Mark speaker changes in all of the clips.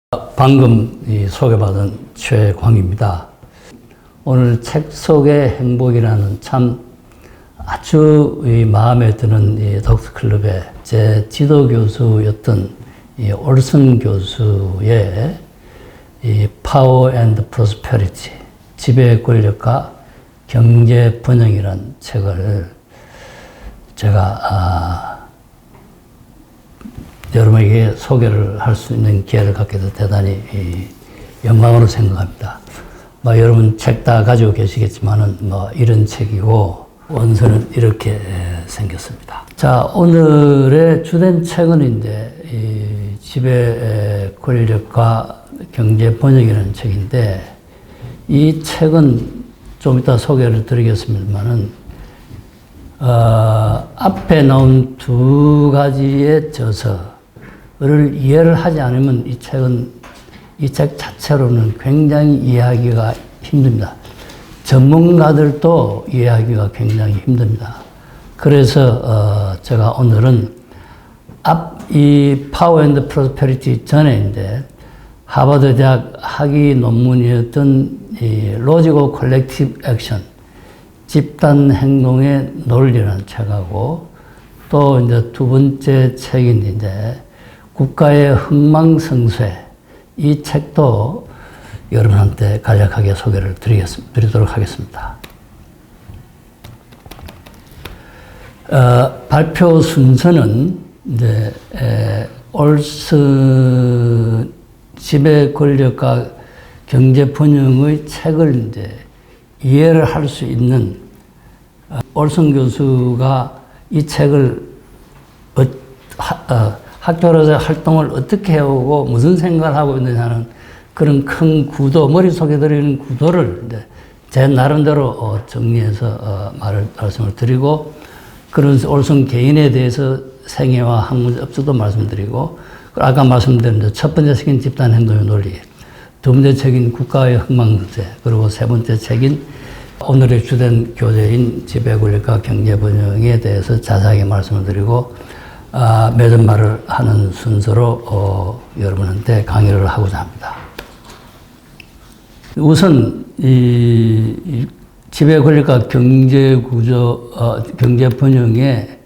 Speaker 1: 방금 소개받은 최광입니다. 오늘 책 속의 행복이라는 참 아주 마음에 드는 독서클럽의 제 지도교수였던 올슨 교수의 Power and Prosperity, 지배 권력과 경제 번영이라는 책을 제가 여러분에게 소개를 할 수 있는 기회를 갖게 돼서 대단히 영광으로 생각합니다. 여러분 책 다 가지고 계시겠지만은 이런 책이고 원서는 이렇게 생겼습니다. 자, 오늘의 주된 책은 이제 지배 권력과 경제 번영이라는 책인데, 이 책은 좀 이따 소개를 드리겠습니다만은 앞에 나온 두 가지의 저서를 이해를 하지 않으면 이 책 자체로는 굉장히 이해하기가 힘듭니다. 전문가들도 이해하기가 굉장히 힘듭니다. 그래서 제가 오늘은 이 Power and Prosperity 전에 하버드 대학 학위 논문이었던 Logic of Collective Action, 집단 행동의 논리라는 책하고, 또 이제 두 번째 책인데 국가의 흥망성쇠, 이 책도 여러분한테 간략하게 소개를 드리도록 하겠습니다. 발표 순서는 이제 올슨 지배 권력과 경제 번영의 책을 이제 이해를 할 수 있는 올슨 교수가 이 책을 학교로서 활동을 어떻게 해오고 무슨 생각을 하고 있느냐는 그런 큰 구도, 머릿속에 들어있는 구도를 이제 제 나름대로 정리해서 말씀을 드리고, 그런 올슨 개인에 대해서 생애와 학문 업적도 말씀드리고, 아까 말씀드린 첫 번째 책인 집단 행동의 논리, 두 번째 책인 국가의 흥망성쇠, 그리고 세 번째 책인 오늘의 주된 교재인 지배 권력과 경제 번영에 대해서 자세하게 말씀을 드리고, 맺은 말을 하는 순서로 여러분한테 강의를 하고자 합니다. 우선 이 지배 권력과 경제 구조, 경제 번영의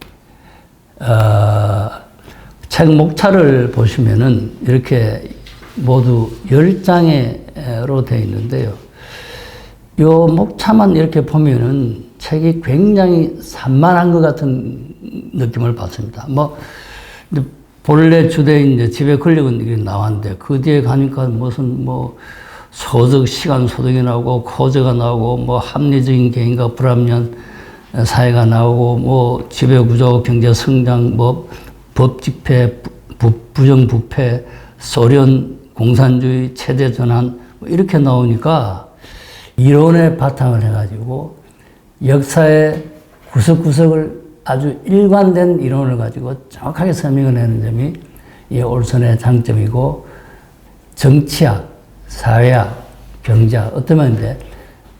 Speaker 1: 책 목차를 보시면은 이렇게 모두 10장으로 되어 있는데요. 이 목차만 이렇게 보면은 책이 굉장히 산만한 것 같은 느낌을 받습니다. 본래 주된 이제 지배 권력은 이렇게 나왔는데, 그 뒤에 가니까 무슨 소득, 시간 소득이 나오고, 코저가 나오고, 합리적인 개인과 불합리한 사회가 나오고, 지배 구조, 경제 성장, 법 집회, 부정 부패, 소련, 공산주의, 체제 전환, 이렇게 나오니까 이론에 바탕을 해가지고 역사의 구석구석을 아주 일관된 이론을 가지고 정확하게 설명을 하는 점이 이 올슨의 장점이고, 정치학, 사회학, 경제학, 어쩌면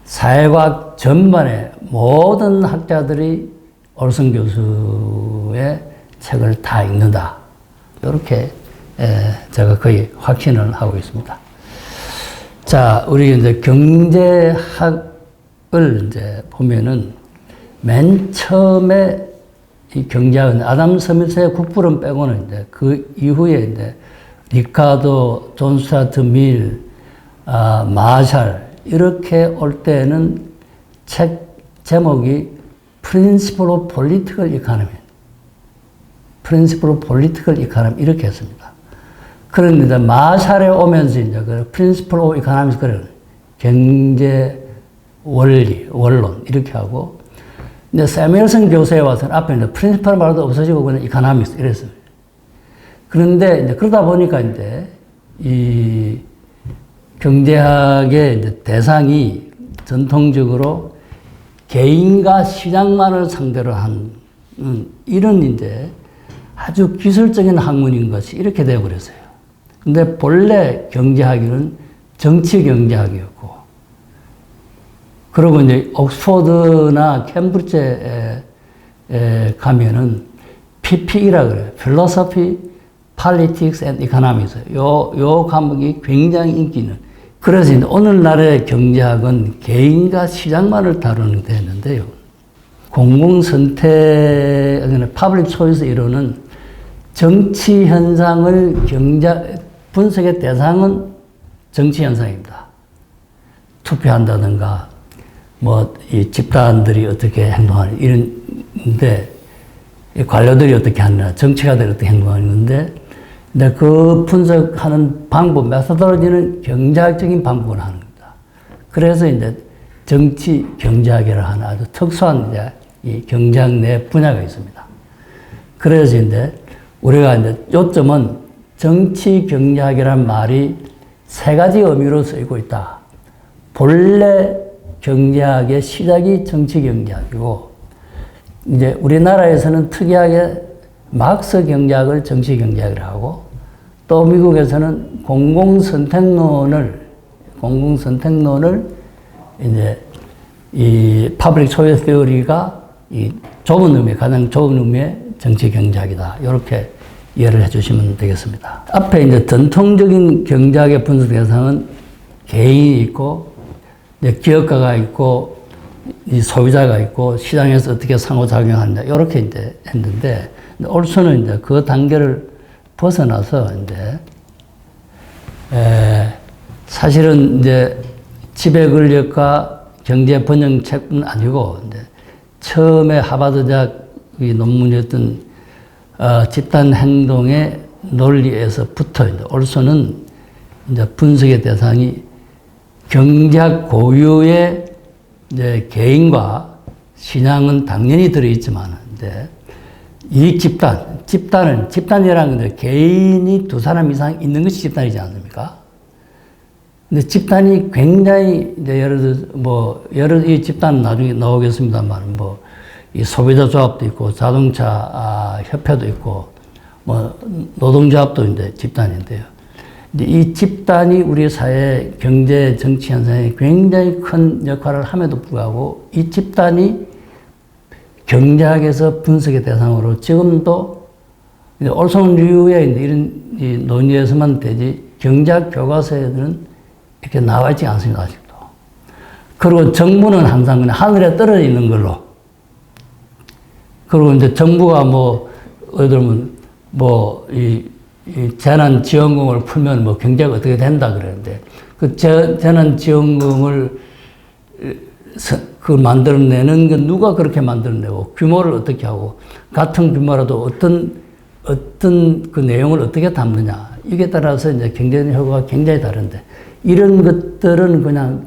Speaker 1: 사회과학 전반의 모든 학자들이 올슨 교수의 책을 다 읽는다, 이렇게 제가 거의 확신을 하고 있습니다. 자, 우리 이제 경제학을 이제 보면은 맨 처음에 이 경제학은 아담 스미스의 국부론 빼고는 이제 그 이후에 이제 리카도, 존 스튜어트 밀, 마샬, 이렇게 올 때는 책 제목이 Principle of Political Economy, Principle of Political Economy 이렇게 했습니다. 그런데 마샬에 오면서 이제 그 Principle of Economics, 그래 경제 원리, 원론 이렇게 하고, 근데 세뮤얼슨 교수에 와서는 앞에 이제 프린시플 말도 없어지고 그냥 이코노믹스 이랬어요. 그런데 이제 그러다 보니까 이제 이 경제학의 이제 대상이 전통적으로 개인과 시장만을 상대로 한 이런 이제 아주 기술적인 학문인 것이 이렇게 되어버렸어요. 근데 본래 경제학은 정치 경제학이었고, 그리고 이제 옥스퍼드나 캠브리지에 가면은 PPE라 그래요. Philosophy, Politics and Economics. 요 과목이 굉장히 인기 있는. 그래서 이제 오늘날의 경제학은 개인과 시장만을 다루는 데였는데요. 공공선택, Public Choice 이론은 정치 현상을 분석의 대상은 정치 현상입니다. 투표한다든가, 이 집단들이 어떻게 행동하는, 이런데, 관료들이 어떻게 하느냐, 정치가들이 어떻게 행동하는데, 근데 그 분석하는 방법, 메소돌로지는 경제학적인 방법을 하는 겁니다. 그래서 이제 정치 경제학이라 하는 아주 특수한 이제 이 경제학 내 분야가 있습니다. 그래서 이제 우리가 이제 요점은 정치 경제학이라는 말이 세 가지 의미로 쓰이고 있다. 본래 경제학의 시작이 정치 경제학이고, 이제 우리나라에서는 특이하게 막스 경제학을 정치 경제학이라고 하고, 또 미국에서는 공공선택론을 이제 이 퍼블릭 초이스 티어리가 이 좁은 의미, 가장 좁은 의미의 정치 경제학이다. 이렇게 이해를 해주시면 되겠습니다. 앞에 이제 전통적인 경제학의 분석 대상은 개인이 있고, 이제 기업가가 있고, 이 소비자가 있고, 시장에서 어떻게 상호작용하느냐, 이렇게 이제 했는데, 올소는 이제 그 단계를 벗어나서 이제, 사실은 이제 지배 권력과 경제 번영책은 아니고, 이제 처음에 하버드 대학의 논문이었던 집단 행동의 논리에서부터 이제 올소는 이제 분석의 대상이 경제학 고유의 이제 개인과 신앙은 당연히 들어있지만, 이제 이 집단이라는 건데 개인이 두 사람 이상 있는 것이 집단이지 않습니까? 근데 집단이 굉장히 이제 이 집단은 나중에 나오겠습니다만, 이 소비자 조합도 있고, 자동차 협회도 있고, 노동조합도 이제 집단인데요. 근데 이 집단이 우리 사회 경제 정치 현상에 굉장히 큰 역할을 함에도 불구하고 이 집단이 경제학에서 분석의 대상으로 지금도 올손류의 이런 이 논의에서만 되지 경제학 교과서에는 이렇게 나와 있지 않습니다, 아직도. 그리고 정부는 항상 그냥 하늘에 떨어져 있는 걸로. 그리고 이제 정부가 예를 들면 이 재난지원금을 풀면 경제가 어떻게 된다 그러는데, 그 재난지원금을 만들어내는 건 누가 그렇게 만들어내고, 규모를 어떻게 하고, 같은 규모라도 어떤 그 내용을 어떻게 담느냐. 이게 따라서 이제 경제적 효과가 굉장히 다른데, 이런 것들은 그냥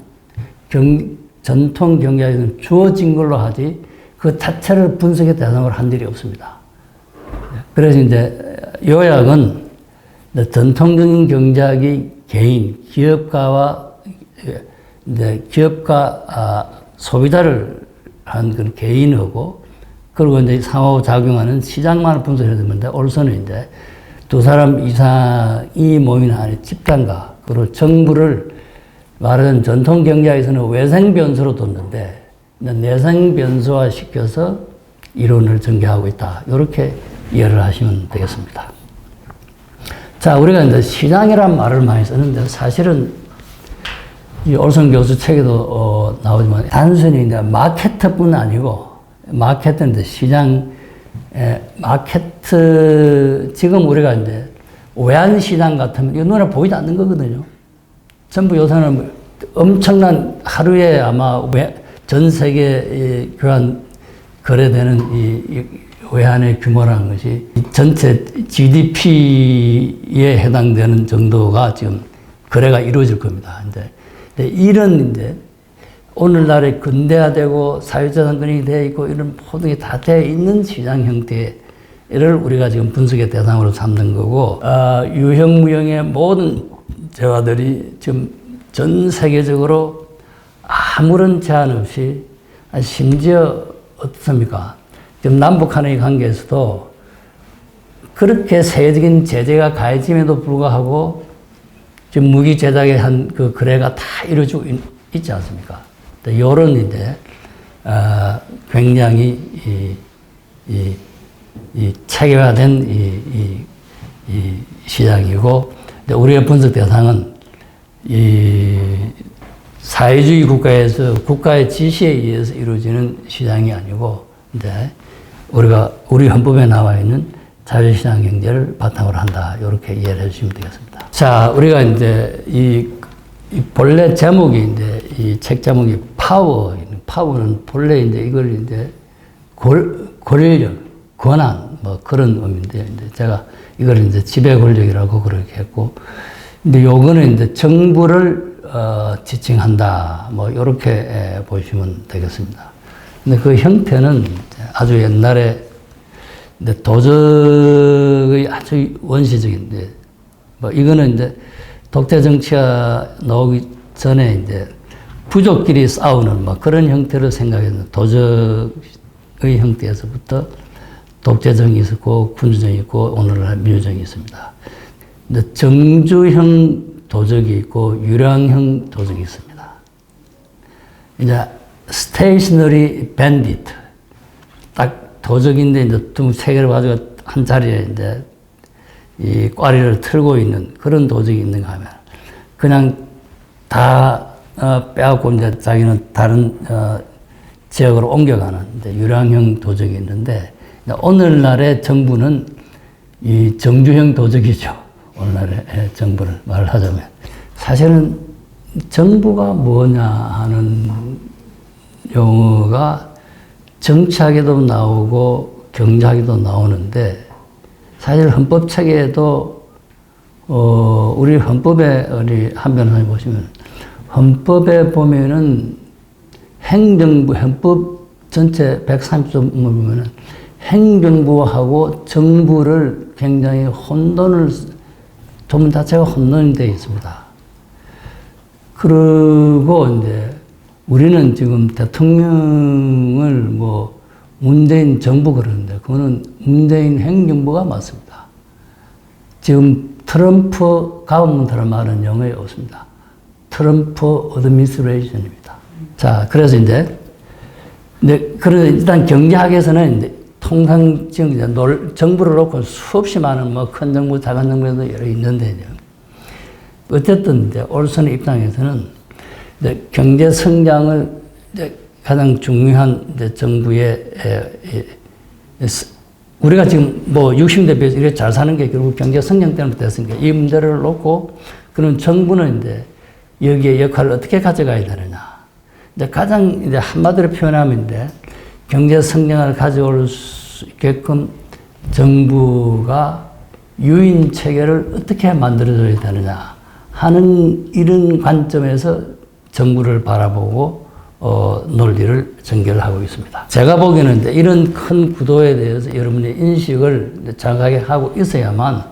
Speaker 1: 전통 경제에서는 주어진 걸로 하지, 그 자체를 분석의 대상으로 한 일이 없습니다. 그래서 이제 요약은 전통적인 경제학이 개인, 기업가와 소비자를 한 그런 개인하고, 그리고 이제 상호작용하는 시장만을 분석해야 되는데, 올소는 이제 두 사람 이상이 모이는 안에 집단과, 그리고 정부를 말하는 전통 경제학에서는 외생 변수로 뒀는데, 내생 변수화 시켜서 이론을 전개하고 있다. 이렇게 이해를 하시면 되겠습니다. 자, 우리가 이제 시장이란 말을 많이 쓰는데, 사실은 이 올son 교수 책에도 나오지만, 단순히 이제 마케트뿐 아니고, 마케트는 이제 시장, 마케트, 지금 우리가 이제 외환시장 같으면 이거 눈에 보이지 않는 거거든요. 전부 요새는 엄청난 하루에 아마 전 세계 교환 거래되는 이 외환의 규모라는 것이 전체 GDP에 해당되는 정도가 지금 거래가 이루어질 겁니다. 근데 이런 이제 오늘날에 근대화되고 사회자산권이 되어 있고 이런 모든 게 다 되어 있는 시장 형태를 우리가 지금 분석의 대상으로 삼는 거고, 유형무형의 모든 재화들이 지금 전 세계적으로 아무런 제한 없이, 심지어 어떻습니까? 지금 남북 한의 관계에서도 그렇게 세계적인 제재가 가해짐에도 불구하고 지금 무기 제작의 한 그 거래가 다 이루어지고 있지 않습니까? 이런 이제 굉장히 이 체계화된 이 시장이고, 우리의 분석 대상은 이 사회주의 국가에서 국가의 지시에 의해서 이루어지는 시장이 아니고, 이제 우리 헌법에 나와 있는 자유시장 경제를 바탕으로 한다. 이렇게 이해를 해주시면 되겠습니다. 자, 우리가 이제 이 본래 제목이 이제 이 책 제목이 파워는 본래 이제 이걸 이제 권력, 권한 뭐 그런 의미인데, 이제 제가 이걸 이제 지배 권력이라고 그렇게 했고, 근데 요거는 이제 정부를 지칭한다. 뭐 이렇게 보시면 되겠습니다. 근데 그 형태는 아주 옛날에 도적의 아주 원시적인데, 뭐 이거는 이제 독재 정치가 나오기 전에 이제 부족끼리 싸우는 뭐 그런 형태로 생각했는데, 도적의 형태에서부터 독재정이 있었고 군주정이 있고 오늘날 민주정이 있습니다. 근데 정주형 도적이 있고 유량형 도적이 있습니다. 이제 스테이셔너리 밴디트, 딱 도적인데 이제 세 개를 가지고 한 자리에 이제 이 꽈리를 틀고 있는 그런 도적이 있는가 하면 그냥 다 빼앗고 이제 자기는 다른 지역으로 옮겨가는 이제 유량형 도적이 있는데, 오늘날의 정부는 이 정주형 도적이죠. 오늘날의 정부를 말을 하자면. 사실은 정부가 뭐냐 하는 용어가 정치학에도 나오고 경제학에도 나오는데, 사실 헌법 체계에도 우리 헌법에 우리 한 변호사님 보시면 헌법에 보면은 행정부 헌법 전체 130조 보면은 행정부하고 정부를 굉장히 조문 자체가 혼돈이 되어 있습니다. 그리고 이제 우리는 지금 대통령을 뭐 문재인 정부 그러는데, 그거는 문재인 행정부가 맞습니다. 지금 트럼프 가버먼트라는 말은 영어에 없습니다. 트럼프 어드미니스트레이션입니다. 자, 그래서 이제, 그래서 일단 경제학에서는 이제 통상 지금 정부를 놓고 수없이 많은 뭐 큰 정부, 작은 정부에도 여러 있는데, 어쨌든 이제 올선의 입장에서는 이제 경제 성장을 이제 가장 중요한 이제 정부의 우리가 지금 뭐 60대 비해서 이렇게 잘 사는 게 결국 경제 성장 때문에 됐으니까 이 문제를 놓고 그런 정부는 이제 여기에 역할을 어떻게 가져가야 되느냐. 이제 가장 이제 한마디로 표현하면 이제 경제 성장을 가져올 수 있게끔 정부가 유인 체계를 어떻게 만들어줘야 되느냐 하는 이런 관점에서 정부를 바라보고 논리를 전개를 하고 있습니다. 제가 보기에는 이제 이런 큰 구도에 대해서 여러분의 인식을 정확하게 하고 있어야만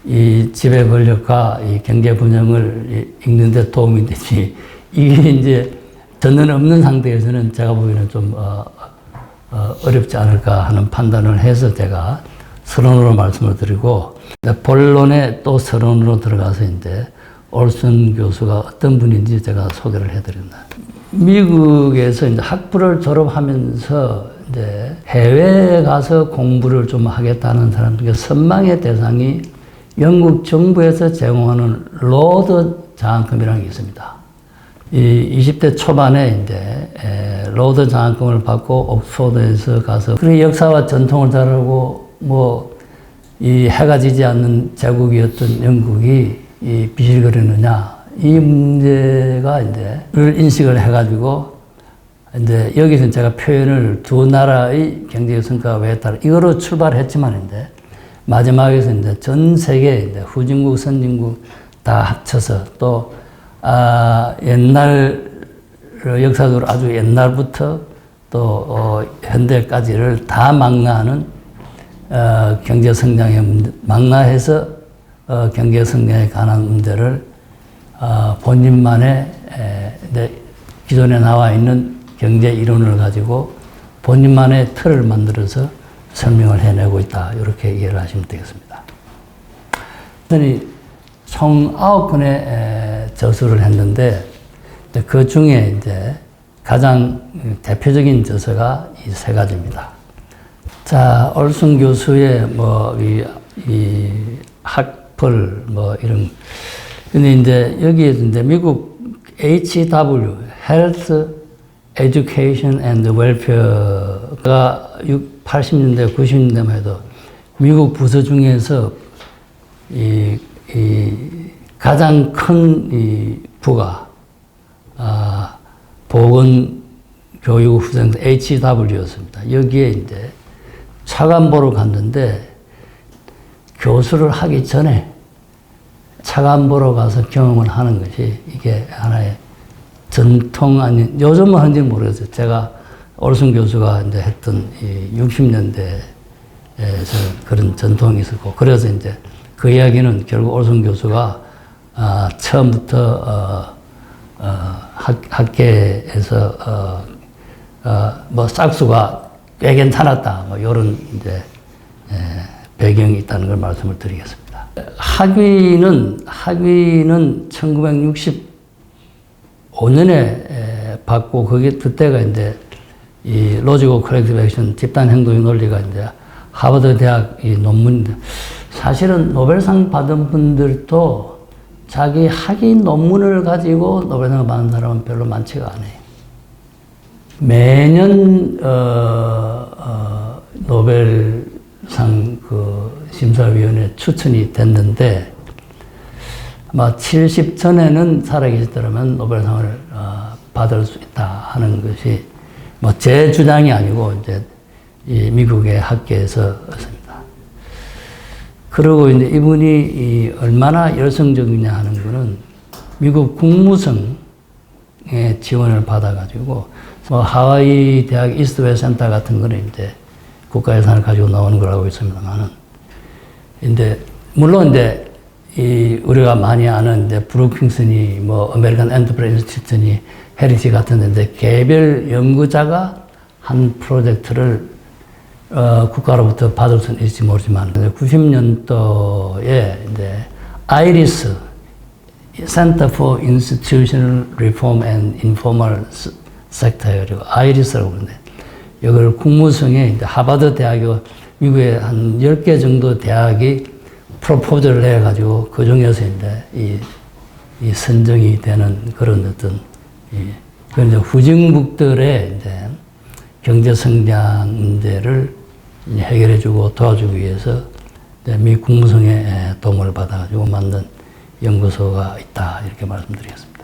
Speaker 1: 이 지배 권력과 이 경제 분영을 읽는 데 도움이 되지, 이게 이제 전혀 없는 상태에서는 제가 보기에는 좀 어렵지 않을까 하는 판단을 해서 제가 서론으로 말씀을 드리고, 본론에 또 서론으로 들어가서 이제 올슨 교수가 어떤 분인지 제가 소개를 해드립니다. 미국에서 이제 학부를 졸업하면서 이제 해외에 가서 공부를 좀 하겠다는 사람들에게 선망의 대상이 영국 정부에서 제공하는 로드 장학금이라는 게 있습니다. 이 20대 초반에 이제 로드 장학금을 받고 옥스퍼드에서 가서 그 역사와 전통을 잘하고 뭐 이 해가 지지 않는 제국이었던 영국이 이 비실거리느냐, 이 문제가 이제를 인식을 해가지고 이제 여기서 제가 표현을 두 나라의 경제 성과가 왜 따라 이거로 출발했지만인데, 마지막에서 이제 전 세계 이제 후진국, 선진국 다 합쳐서 또 옛날 역사적으로 아주 옛날부터 또 현대까지를 다 망라하는 경제 성장의 문제, 망라해서 경제 성장에 관한 문제를 본인만의 기존에 나와 있는 경제 이론을 가지고 본인만의 틀을 만들어서 설명을 해내고 있다. 이렇게 이해를 하시면 되겠습니다. 총 9권의 저서를 했는데, 그 중에 이제 가장 대표적인 저서가 이 세 가지입니다. 자, 올슨 교수의 이 애플 뭐 이런. 근데 이제 여기에 이제 미국 HW Health Education and Welfare가 80년대 90년대만 해도 미국 부서 중에서 이 가장 큰 이 부가 보건교육후생사 HW였습니다. 여기에 이제 차관보러 갔는데 교수를 하기 전에 차관보러 가서 경험을 하는 것이 이게 하나의 전통 아닌, 요즘은 하는지 모르겠어요. 제가 올슨 교수가 이제 했던 이 60년대에서 그런 전통이 있었고, 그래서 이제 그 이야기는 결국 올슨 교수가 처음부터 학계에서 뭐 싹수가 꽤 괜찮았다, 뭐 이런 이제 배경이 있다는 걸 말씀을 드리겠습니다. 학위는 1965년에 받고, 그때가 이제 이 로지고 커렉티브 액션 집단 행동의 논리가 이제 하버드 대학 이 논문인데, 사실은 노벨상 받은 분들도 자기 학위 논문을 가지고 노벨상을 받는 사람은 별로 많지가 않아요. 매년 노벨상 그 심사위원회 추천이 됐는데, 아마 70 전에는 살아계시더라면 노벨상을 받을 수 있다 하는 것이 뭐 제 주장이 아니고 이제 이 미국의 학계에서였습니다. 그리고 이제 이분이 얼마나 열성적이냐 하는 거는 미국 국무성의 지원을 받아가지고 뭐 하와이 대학 이스트웨스트 센터 같은 거는 이제 국가 예산을 가지고 나오는 걸 알고 있습니다만은, 근데 물론 이제 우리가 많이 아는 이제 브루킹슨이 뭐 아메리칸 엔터프라이즈 인스티튜트니 헤리티 같은 데 개별 연구자가 한 프로젝트를 국가로부터 받을 수는 있을지 모르지만, 90년도에 이제 아이리스 Center for Institutional Reform and Informal Sector, 그리고 아이리스라고 그러는데, 이걸 국무성에 이제 하버드 대학이 미국의 한 10개 정도 대학이 프로포즈를 해가지고 그 중에서 이제 이 선정이 되는 그런 어떤 그런 이제 후진국들의 이제 경제 성장 문제를 해결해주고 도와주기 위해서 미 국무성의 도움을 받아가지고 만든 연구소가 있다, 이렇게 말씀드리겠습니다.